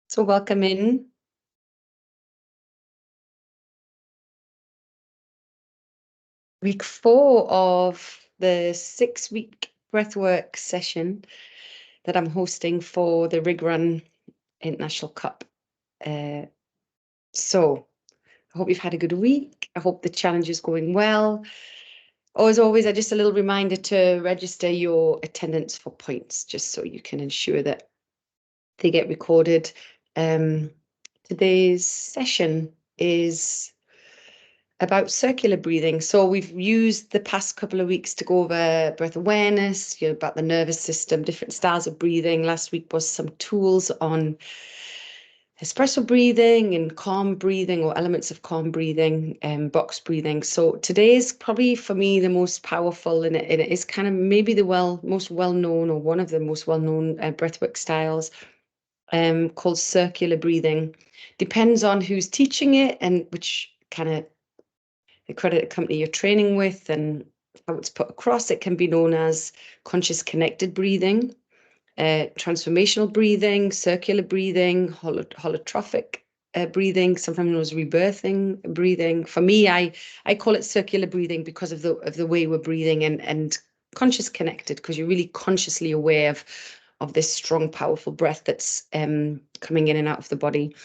So welcome in. Week 4 of the 6-week breathwork session that I'm hosting for the Rig Run International Cup. So I hope you've had a good week. I hope the challenge is going well. As always, just a little reminder to register your attendance for points, just so you can ensure that they get recorded. Today's session is about circular breathing. So we've used the past couple of weeks to go over breath awareness, about the nervous system, different styles of breathing. Last week was some tools on espresso breathing and calm breathing, or elements of calm breathing and box breathing. So today is probably for me the most powerful, and it is kind of maybe the most well-known, or one of the most well-known breathwork styles, called circular breathing. Depends on who's teaching it and which kind of accredited company you're training with and how it's put across. It can be known as conscious connected breathing, transformational breathing, circular breathing, holotrophic breathing, sometimes known as rebirthing breathing. For me, I call it circular breathing because of the way we're breathing, and conscious connected because you're really consciously aware of this strong, powerful breath that's coming in and out of the body.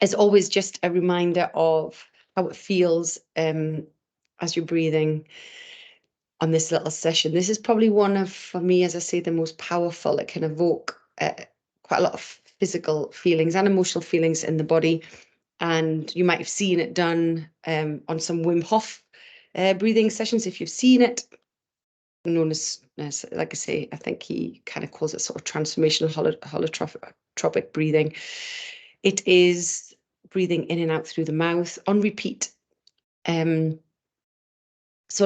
As always, just a reminder of how it feels as you're breathing on this little session. This is probably one of, for me, as I say, the most powerful. It can evoke quite a lot of physical feelings and emotional feelings in the body. And you might have seen it done on some Wim Hof breathing sessions. If you've seen it, known as, like I say, I think he kind of calls it sort of transformational holotropic breathing. It is breathing in and out through the mouth on repeat. So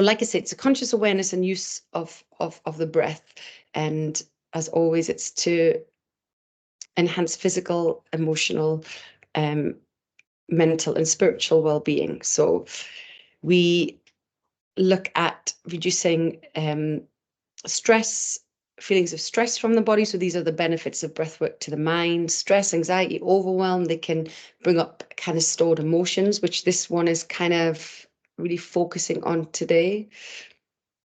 like I said, it's a conscious awareness and use of the breath. And as always, it's to enhance physical, emotional, mental and spiritual well-being. So we look at reducing stress, feelings of stress from the body. So these are the benefits of breathwork to the mind. Stress, anxiety, overwhelm, they can bring up kind of stored emotions, which this one is kind of really focusing on today.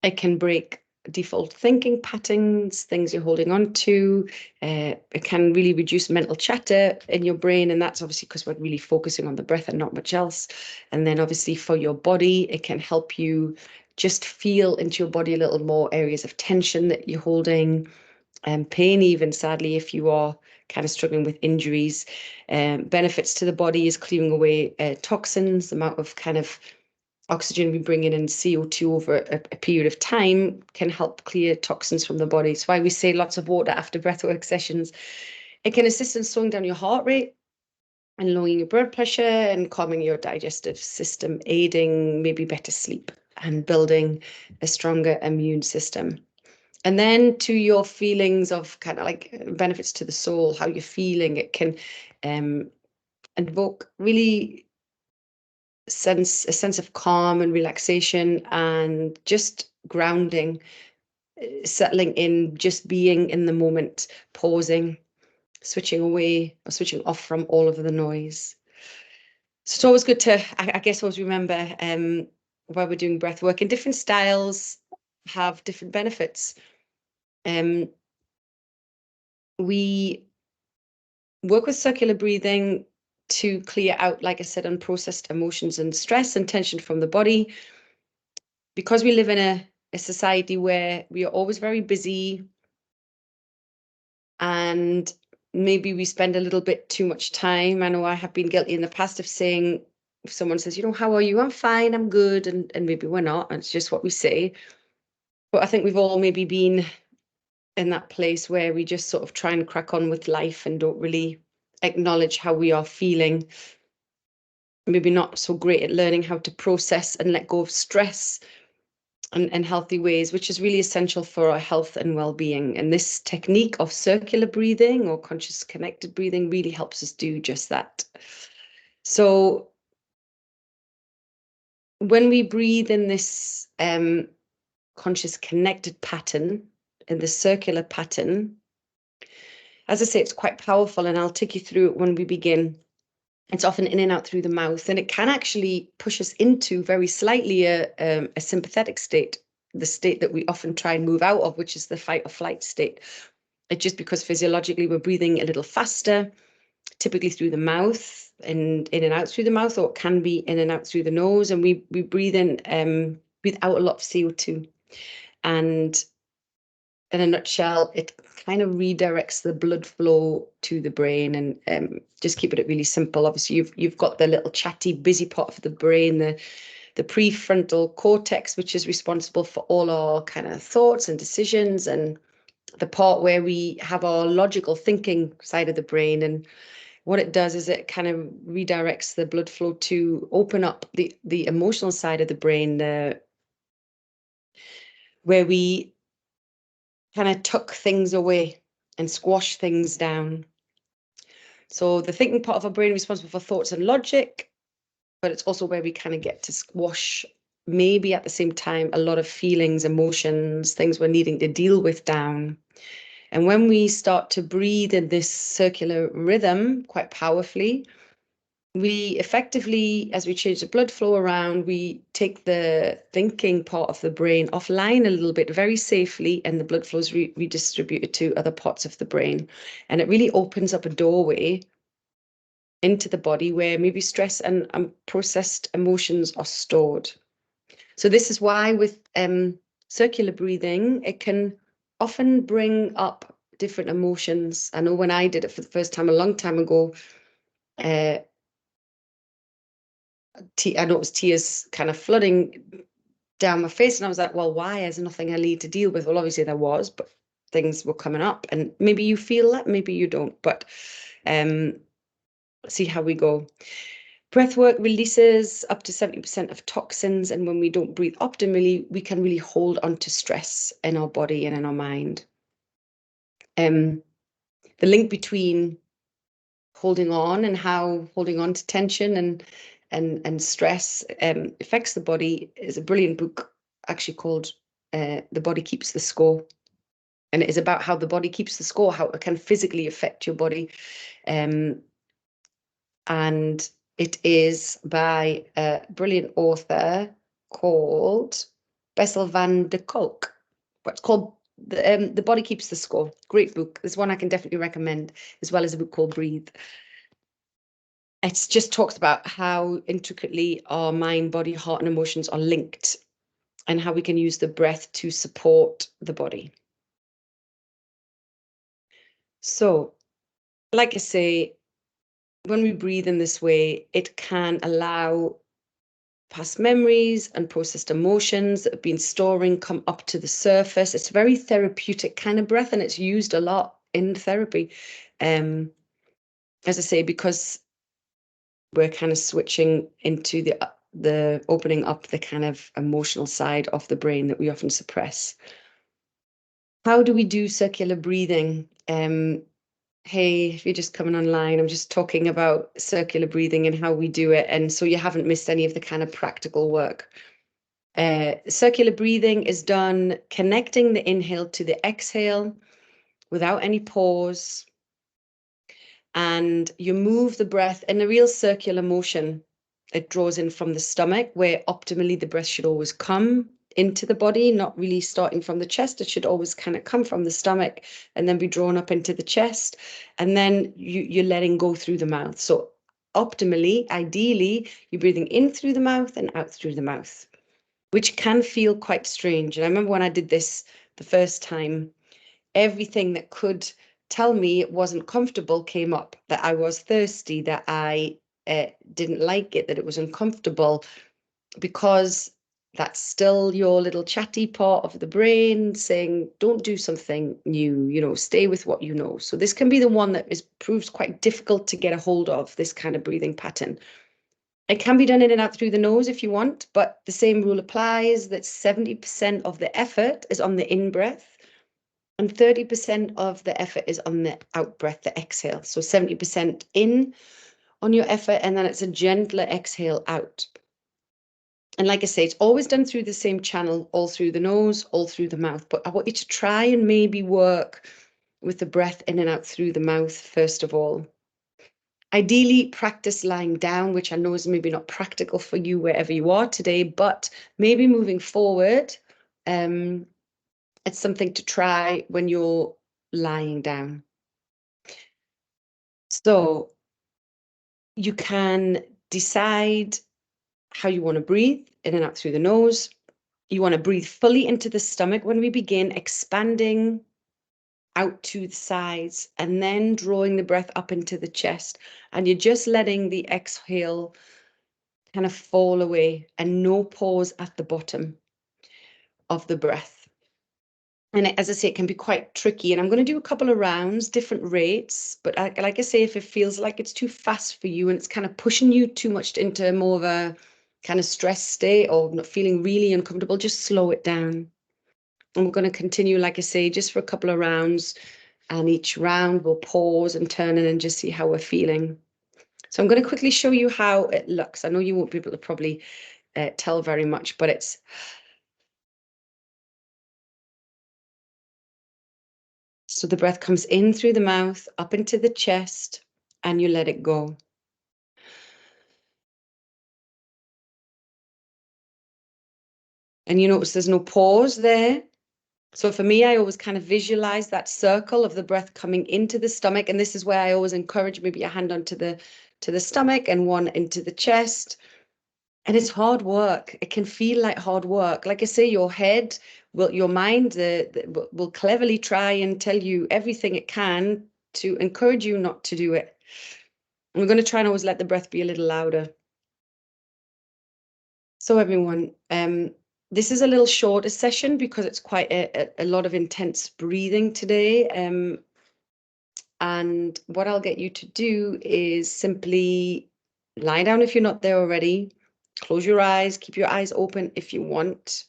It can break default thinking patterns, things you're holding on to. It can really reduce mental chatter in your brain, and that's obviously because we're really focusing on the breath and not much else. And then obviously for your body, it can help you just feel into your body a little more areas of tension that you're holding, and pain even, sadly, if you are kind of struggling with injuries. Benefits to the body is clearing away toxins. The amount of kind of oxygen we bring in and CO2 over a period of time can help clear toxins from the body. It's why we say lots of water after breathwork sessions. It can assist in slowing down your heart rate and lowering your blood pressure and calming your digestive system, aiding maybe better sleep and building a stronger immune system. And then to your feelings of kind of like benefits to the soul, how you're feeling, it can invoke really a sense of calm and relaxation and just grounding, settling in, just being in the moment, pausing, switching away or switching off from all of the noise. So it's always good to, I guess, always remember while we're doing breath work, and different styles have different benefits. We work with circular breathing to clear out, like I said, unprocessed emotions and stress and tension from the body. Because we live in a society where we are always very busy, and maybe we spend a little bit too much time. I know I have been guilty in the past of saying, if someone says, how are you? I'm fine, I'm good. And maybe we're not, and it's just what we say. But I think we've all maybe been in that place where we just sort of try and crack on with life and don't really acknowledge how we are feeling. Maybe not so great at learning how to process and let go of stress in healthy ways, which is really essential for our health and well-being. And this technique of circular breathing or conscious connected breathing really helps us do just that. So when we breathe in this conscious connected pattern, in the circular pattern, as I say, it's quite powerful, and I'll take you through it when we begin. It's often in and out through the mouth, and it can actually push us into very slightly a sympathetic state, the state that we often try and move out of, which is the fight or flight state. It's just because physiologically we're breathing a little faster, typically through the mouth and in and out through the mouth, or it can be in and out through the nose, and we breathe out a lot of CO2. And in a nutshell, it kind of redirects the blood flow to the brain. And just keeping it really simple, obviously you've got the little chatty busy part of the brain, the prefrontal cortex, which is responsible for all our kind of thoughts and decisions, and the part where we have our logical thinking side of the brain. And what it does is it kind of redirects the blood flow to open up the emotional side of the brain, where we kind of tuck things away and squash things down. So the thinking part of our brain is responsible for thoughts and logic, but it's also where we kind of get to squash, maybe at the same time, a lot of feelings, emotions, things we're needing to deal with down. And when we start to breathe in this circular rhythm quite powerfully, we effectively, as we change the blood flow around, we take the thinking part of the brain offline a little bit very safely, and the blood flow is redistributed to other parts of the brain. And it really opens up a doorway into the body where maybe stress and processed emotions are stored. So this is why with circular breathing, it can often bring up different emotions. I know when I did it for the first time a long time ago, I noticed tears kind of flooding down my face, and I was like, well, why? There's nothing I need to deal with. Well, obviously there was, but things were coming up, and maybe you feel that, maybe you don't, but see how we go. Breath work releases up to 70% of toxins, and when we don't breathe optimally, we can really hold on to stress in our body and in our mind. The link between holding on and how holding on to tension and stress affects the body is a brilliant book actually called The Body Keeps the Score. And it is about how the body keeps the score, how it can physically affect your body. And it is by a brilliant author called Bessel van der Kolk. What's called The Body Keeps the Score. Great book. There's one I can definitely recommend, as well as a book called Breathe. It just talks about how intricately our mind, body, heart, and emotions are linked, and how we can use the breath to support the body. So, like I say, when we breathe in this way, it can allow past memories and processed emotions that have been storing come up to the surface. It's a very therapeutic kind of breath, and it's used a lot in therapy. As I say, because we're kind of switching into the opening up the kind of emotional side of the brain that we often suppress. How do we do circular breathing? Hey, if you're just coming online, I'm just talking about circular breathing and how we do it. And so you haven't missed any of the kind of practical work. Circular breathing is done connecting the inhale to the exhale without any pause. And you move the breath in a real circular motion. It draws in from the stomach, where optimally the breath should always come into the body, not really starting from the chest. It should always kind of come from the stomach and then be drawn up into the chest. And then you're letting go through the mouth. So optimally, ideally, you're breathing in through the mouth and out through the mouth, which can feel quite strange. And I remember when I did this the first time, everything that could tell me it wasn't comfortable came up, that I was thirsty, that I didn't like it, that it was uncomfortable, because that's still your little chatty part of the brain saying, don't do something new, stay with what you know. So this can be the one that proves quite difficult to get a hold of, this kind of breathing pattern. It can be done in and out through the nose if you want, but the same rule applies, that 70% of the effort is on the in-breath and 30% of the effort is on the out-breath, the exhale. So 70% in on your effort, and then it's a gentler exhale out. And like I say, it's always done through the same channel, all through the nose, all through the mouth. But I want you to try and maybe work with the breath in and out through the mouth, first of all. Ideally, practice lying down, which I know is maybe not practical for you wherever you are today, but maybe moving forward, it's something to try when you're lying down. So you can decide how you want to breathe, in and out through the nose. You want to breathe fully into the stomach when we begin, expanding out to the sides, and then drawing the breath up into the chest. And you're just letting the exhale kind of fall away, and no pause at the bottom of the breath. And as I say, it can be quite tricky. And I'm going to do a couple of rounds, different rates. But like I say, if it feels like it's too fast for you and it's kind of pushing you too much into more of a kind of stress state or not feeling really uncomfortable, just slow it down. And we're going to continue, like I say, just for a couple of rounds. And each round we'll pause and turn in and just see how we're feeling. So I'm going to quickly show you how it looks. I know you won't be able to probably tell very much, but it's... So the breath comes in through the mouth, up into the chest, and you let it go. And you notice there's no pause there. So for me, I always kind of visualize that circle of the breath coming into the stomach. And this is where I always encourage maybe a hand onto the stomach and one into the chest. And it's hard work. It can feel like hard work. Like I say, your head will, your mind will cleverly try and tell you everything it can to encourage you not to do it. And we're going to try and always let the breath be a little louder. So everyone, this is a little shorter session because it's quite a lot of intense breathing today. And what I'll get you to do is simply lie down if you're not there already. Close your eyes, keep your eyes open if you want.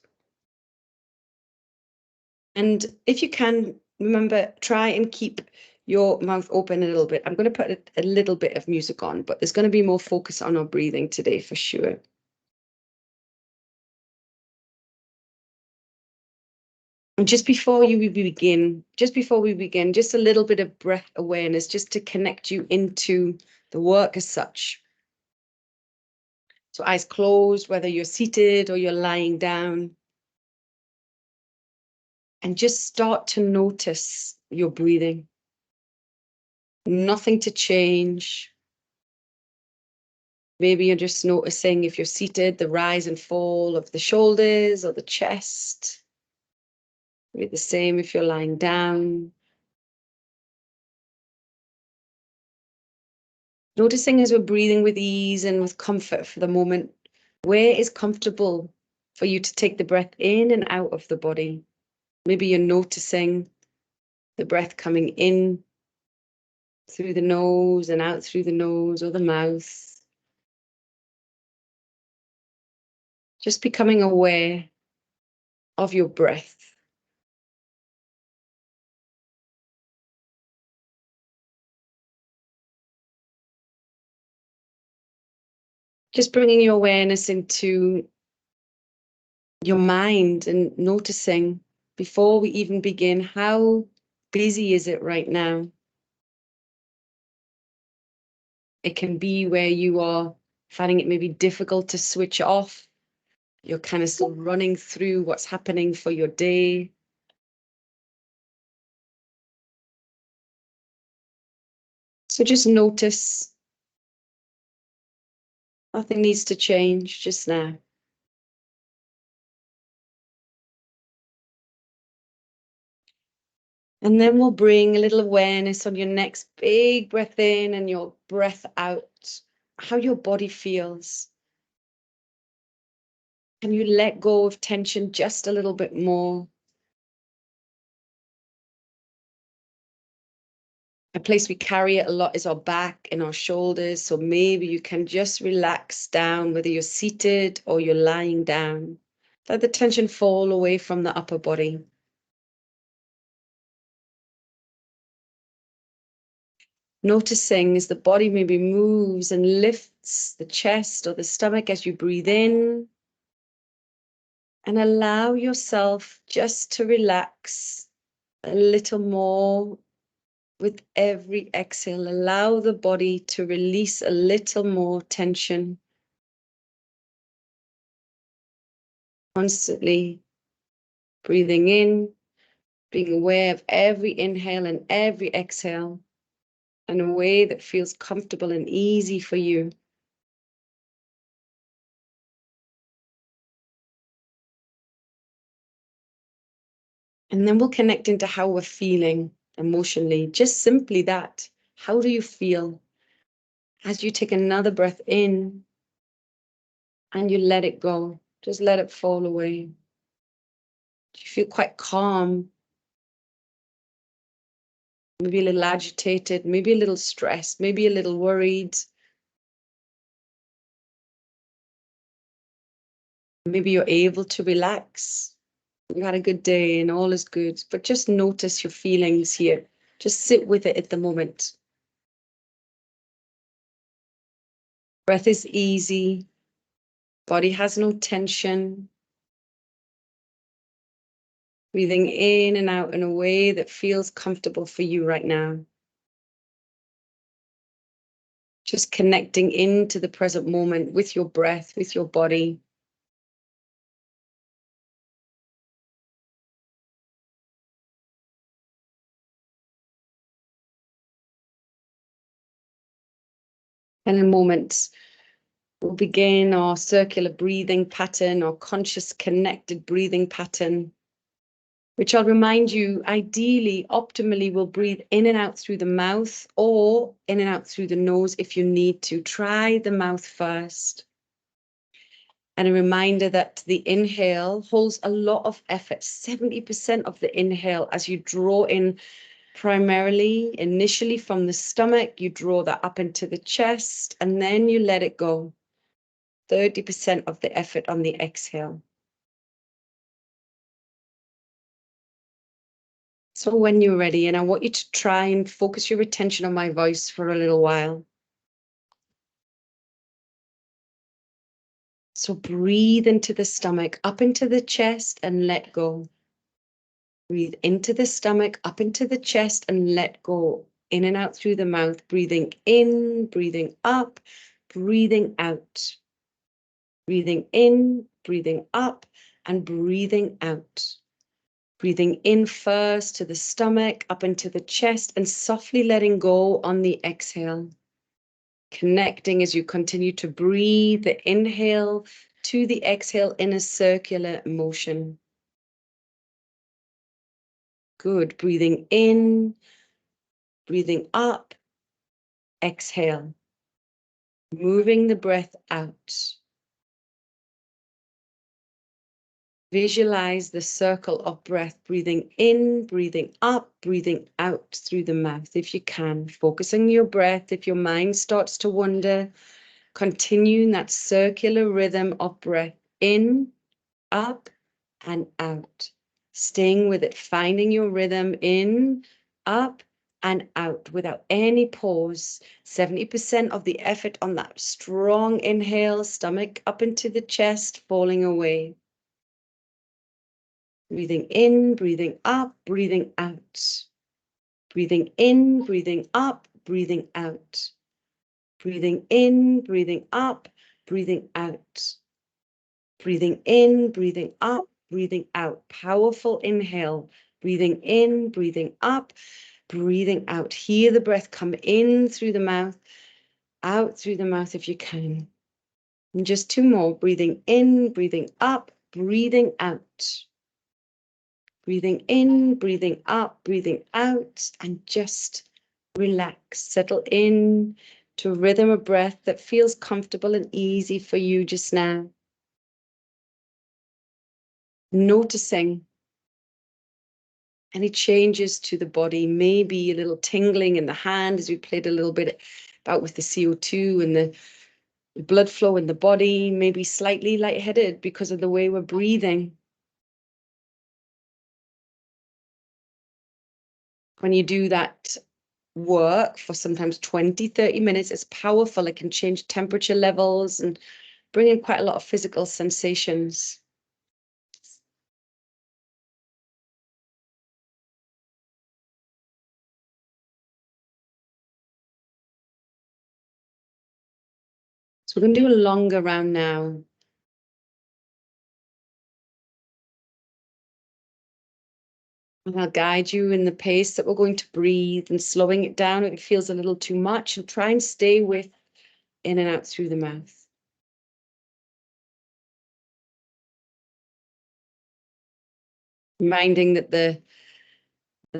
And if you can, remember, try and keep your mouth open a little bit. I'm going to put a little bit of music on, but there's going to be more focus on our breathing today for sure. And just before we begin, just a little bit of breath awareness, just to connect you into the work as such. So eyes closed, whether you're seated or you're lying down. And just start to notice your breathing. Nothing to change. Maybe you're just noticing, if you're seated, the rise and fall of the shoulders or the chest. Maybe the same if you're lying down. Noticing as we're breathing with ease and with comfort for the moment, where is comfortable for you to take the breath in and out of the body. Maybe you're noticing the breath coming in through the nose and out through the nose or the mouth. Just becoming aware of your breath. Just bringing your awareness into your mind and noticing, before we even begin, how busy is it right now? It can be where you are finding it maybe difficult to switch off. You're kind of still running through what's happening for your day. So just notice. Nothing needs to change just now. And then we'll bring a little awareness on your next big breath in and your breath out, how your body feels. Can you let go of tension just a little bit more? A place we carry it a lot is our back and our shoulders. So maybe you can just relax down, whether you're seated or you're lying down. Let the tension fall away from the upper body. Noticing as the body maybe moves and lifts the chest or the stomach as you breathe in. And allow yourself just to relax a little more With every exhale, allow the body to release a little more tension. Constantly breathing in, being aware of every inhale and every exhale in a way that feels comfortable and easy for you. And then we'll connect into how we're feeling emotionally. Just simply that. How do you feel? As you take another breath in and you let it go, just let it fall away. Do you feel quite calm? Maybe a little agitated, maybe a little stressed, maybe a little worried. Maybe you're able to relax. You had a good day and all is good, but just notice your feelings here. Just sit with it at the moment. Breath is easy. Body has no tension. Breathing in and out in a way that feels comfortable for you right now. Just connecting into the present moment with your breath, with your body. And in moments, we'll begin our circular breathing pattern, our conscious connected breathing pattern, which I'll remind you, ideally, optimally, will breathe in and out through the mouth or in and out through the nose if you need to. Try the mouth first. And a reminder that the inhale holds a lot of effort, 70% of the inhale as you draw in primarily, initially from the stomach, you draw that up into the chest and then you let it go. 30% of the effort on the exhale. So when you're ready, and I want you to try and focus your attention on my voice for a little while. So breathe into the stomach, up into the chest and let go. Breathe into the stomach, up into the chest and let go. In and out through the mouth, breathing in, breathing up, breathing out. Breathing in, breathing up, and breathing out. Breathing in first to the stomach, up into the chest, and softly letting go on the exhale. Connecting as you continue to breathe the inhale to the exhale in a circular motion. Good. Breathing in, breathing up, exhale. Moving the breath out. Visualize the circle of breath, breathing in, breathing up, breathing out through the mouth if you can. Focusing your breath. If your mind starts to wander, continuing that circular rhythm of breath in, up, and out. Staying with it, finding your rhythm in, up, and out without any pause. 70% of the effort on that strong inhale, stomach up into the chest, falling away. Breathing in, breathing up, breathing out. Breathing in, breathing up, breathing out. Breathing in, breathing up, breathing out. Breathing in, breathing up, breathing out. Powerful inhale. Breathing in, breathing up, breathing out. Hear the breath come in through the mouth, out through the mouth if you can. And just two more. Breathing in, breathing up, breathing out. Breathing in, breathing up, breathing out, and just relax. Settle in to a rhythm of breath that feels comfortable and easy for you just now. Noticing any changes to the body, maybe a little tingling in the hand as we played a little bit about with the CO2 and the blood flow in the body, maybe slightly lightheaded because of the way we're breathing. When you do that work for sometimes 20, 30 minutes, it's powerful. It can change temperature levels and bring in quite a lot of physical sensations. So we're going to do a longer round now. And I'll guide you in the pace that we're going to breathe and slowing it down if it feels a little too much, and try and stay with in and out through the mouth. Reminding that the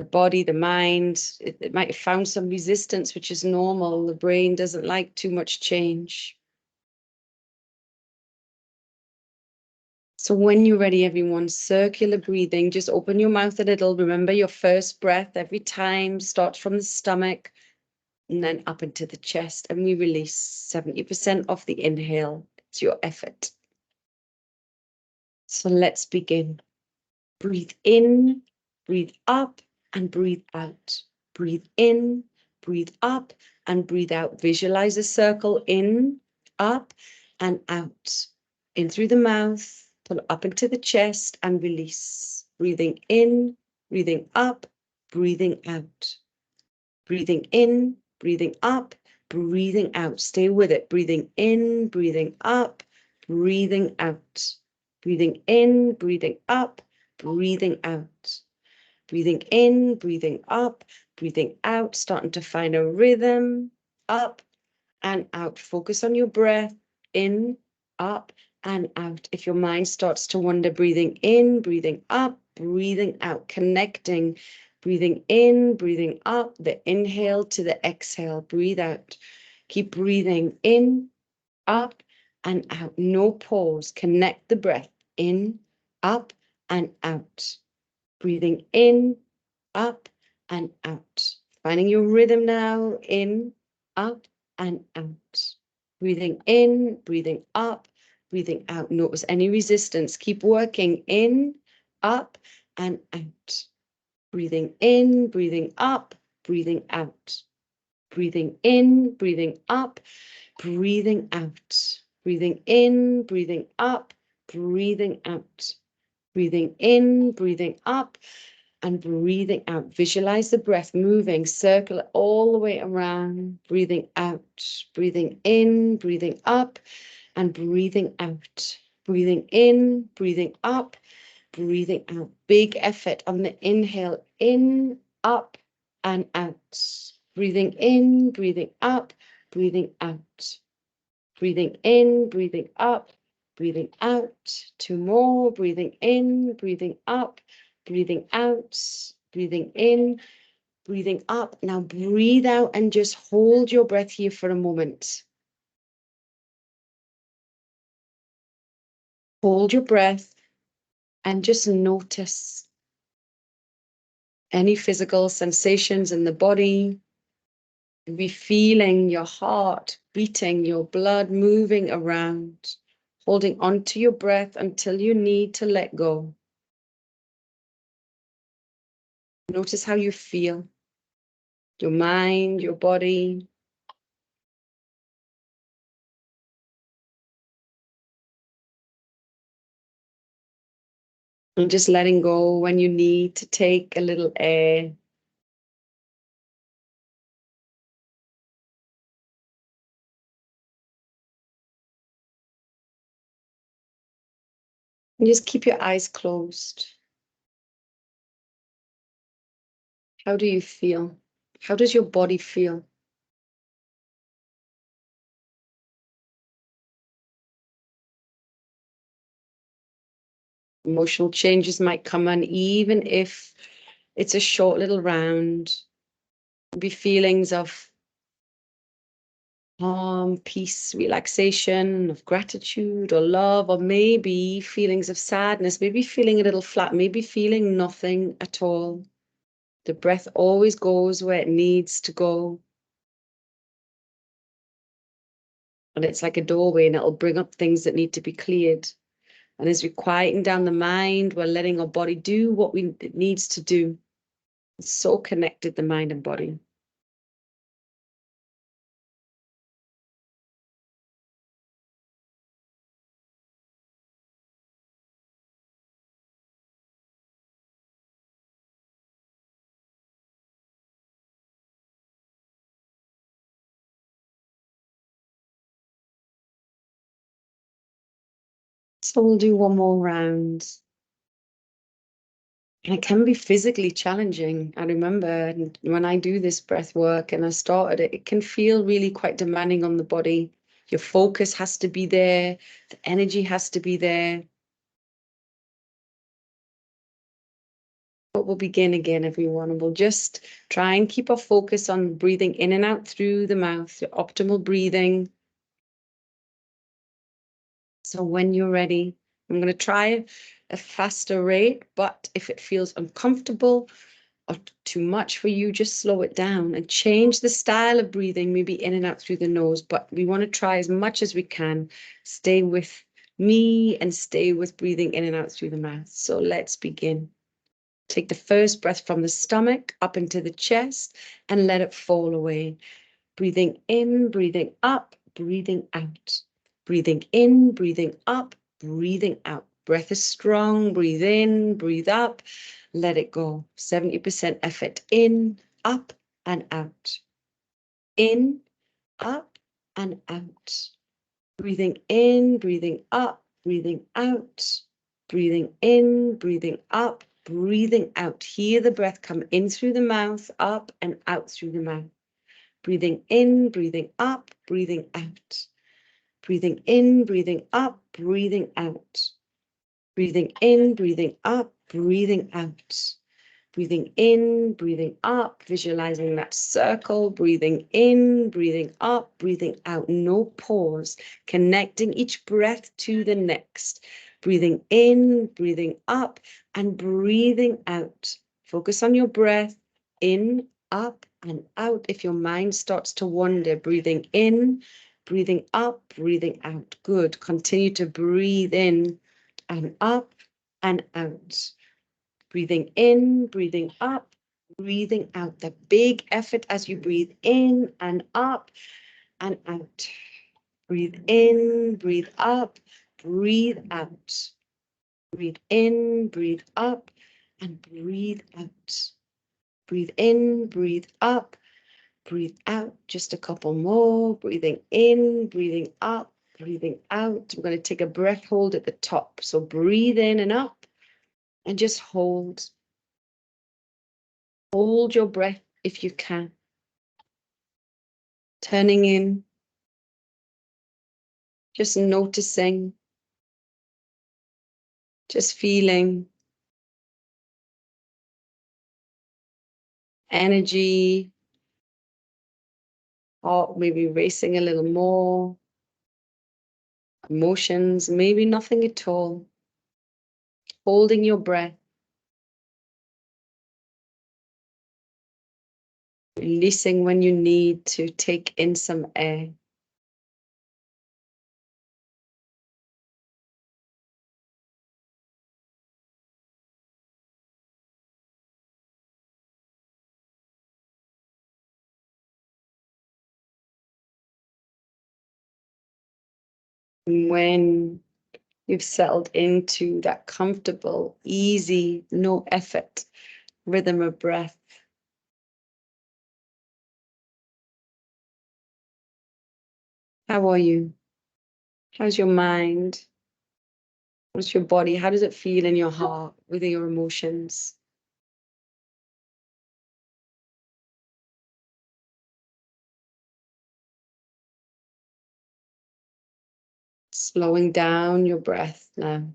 body, the mind, it might have found some resistance, which is normal. The brain doesn't like too much change. So when you're ready, everyone, circular breathing, just open your mouth a little. Remember your first breath every time starts from the stomach and then up into the chest, and we release 70% of the inhale. It's your effort. So let's begin. Breathe in, breathe up, and breathe out. Breathe in, breathe up, and breathe out. Visualize a circle in, up, and out. In through the mouth, pull up into the chest, and release. Breathing in, breathing up, breathing out. Breathing in, breathing up, breathing out. Stay with it. Breathing in, breathing up, breathing out. Breathing in, breathing up, breathing out. Breathing in, breathing up, breathing out. Starting to find a rhythm. Up and out. Focus on your breath. In, up, and out. If your mind starts to wander, breathing in, breathing up, breathing out. Connecting. Breathing in, breathing up, the inhale to the exhale. Breathe out. Keep breathing in, up, and out. No pause. Connect the breath. In, up, and out. Breathing in, up, and out. Finding your rhythm now. In, up, and out. Breathing in, breathing up, breathing out. Notice any resistance. Keep working. In, up, and out. Breathing in, breathing up, breathing out. Breathing in, breathing up, breathing out. Breathing in, breathing up, breathing out. Breathing in, breathing up, and breathing out. Visualize the breath moving, circle it all the way around. Breathing out, breathing in, breathing up, and breathing out. Breathing in, breathing up, breathing out. Big effort on the inhale. In, up, and out. Breathing in, breathing up, breathing out. Breathing in, breathing up, breathing out. Two more. Breathing in, breathing up, breathing out. Breathing in, breathing up. Now breathe out and just hold your breath here for a moment. Hold your breath and just notice any physical sensations in the body. Be feeling your heart beating, your blood moving around, holding on to your breath until you need to let go. Notice how you feel, your mind, your body. And just letting go when you need to take a little air. And just keep your eyes closed. How do you feel? How does your body feel? Emotional changes might come on, even if it's a short little round. Be feelings of calm, peace, relaxation, of gratitude or love, or maybe feelings of sadness, maybe feeling a little flat, maybe feeling nothing at all. The breath always goes where it needs to go. And it's like a doorway, and it'll bring up things that need to be cleared. And as we're quieting down the mind, we're letting our body do what it needs to do. It's so connected, the mind and body. So we'll do one more round. And it can be physically challenging. I remember when I do this breath work and I started it, it can feel really quite demanding on the body. Your focus has to be there. The energy has to be there. But we'll begin again, everyone, and we'll just try and keep our focus on breathing in and out through the mouth, your optimal breathing. So when you're ready, I'm going to try a faster rate, but if it feels uncomfortable or too much for you, just slow it down and change the style of breathing, maybe in and out through the nose. But we want to try as much as we can. Stay with me and stay with breathing in and out through the mouth. So let's begin. Take the first breath from the stomach up into the chest and let it fall away. Breathing in, breathing up, breathing out. Breathing in, breathing up, breathing out. Breath is strong. Breathe in, breathe up, let it go. 70% effort in, up, and out. In, up, and out. Breathing in, breathing up, breathing out. Breathing in, breathing up, breathing out. Hear the breath come in through the mouth, up and out through the mouth. Breathing in, breathing up, breathing out. Breathing in, breathing up, breathing out. Breathing in, breathing up, breathing out. Breathing in, breathing up, visualizing that circle, breathing in, breathing up, breathing out, no pause, connecting each breath to the next. Breathing in, breathing up, and breathing out. Focus on your breath, in, up, and out. If your mind starts to wander, breathing in, breathing up, breathing out. Good. Continue to breathe in and up and out. Breathing in, breathing up, breathing out. The big effort as you breathe in and up and out. Breathe in, breathe up, breathe out. Breathe in, breathe up, and breathe out. Breathe in, breathe up, breathe out. Just a couple more. Breathing in, breathing up, breathing out. We're going to take a breath hold at the top. So breathe in and up and just hold. Hold your breath if you can. Turning in, just noticing, just feeling energy, or maybe racing a little more, emotions, maybe nothing at all. Holding your breath, releasing when you need to take in some air. And when you've settled into that comfortable, easy, no effort rhythm of breath, how are you? How's your mind? What's your body? How does it feel in your heart with your emotions? Slowing down your breath now.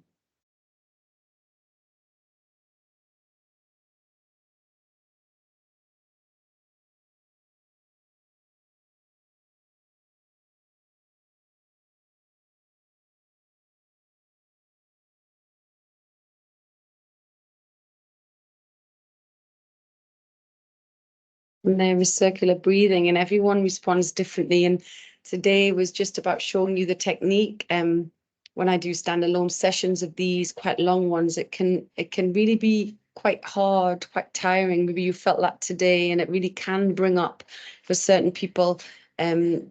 And there is circular breathing, and everyone responds differently. And today was just about showing you the technique. When I do standalone sessions of these quite long ones, it can really be quite hard, quite tiring. Maybe you felt that today, and it really can bring up for certain people. Well,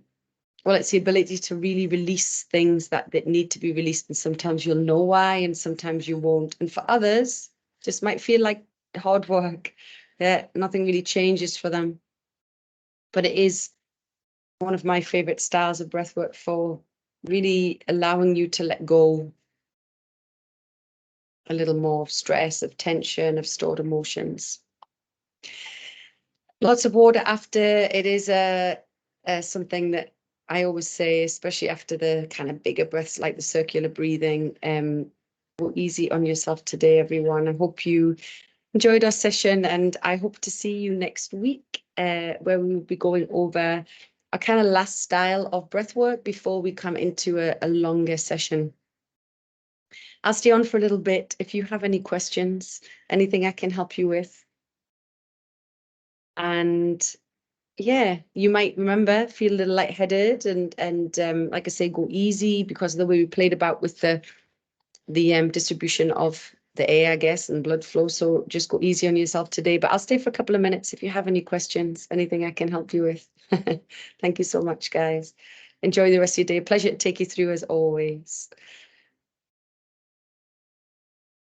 it's the ability to really release things that need to be released, and sometimes you'll know why, and sometimes you won't. And for others, just might feel like hard work. Yeah, nothing really changes for them. But it is one of my favorite styles of breathwork for really allowing you to let go a little more of stress, of tension, of stored emotions. Lots of water after. It is something that I always say, especially after the kind of bigger breaths like the circular breathing. Go easy on yourself today, everyone. I hope you enjoyed our session, and I hope to see you next week, where we will be going over a kind of last style of breath work before we come into a longer session. I'll stay on for a little bit. If you have any questions, anything I can help you with. And yeah, you might remember, feel a little lightheaded and like I say, go easy because of the way we played about with the distribution of the air, I guess, and blood flow. So just go easy on yourself today. But I'll stay for a couple of minutes if you have any questions, anything I can help you with. Thank you so much, guys. Enjoy the rest of your day. Pleasure to take you through as always.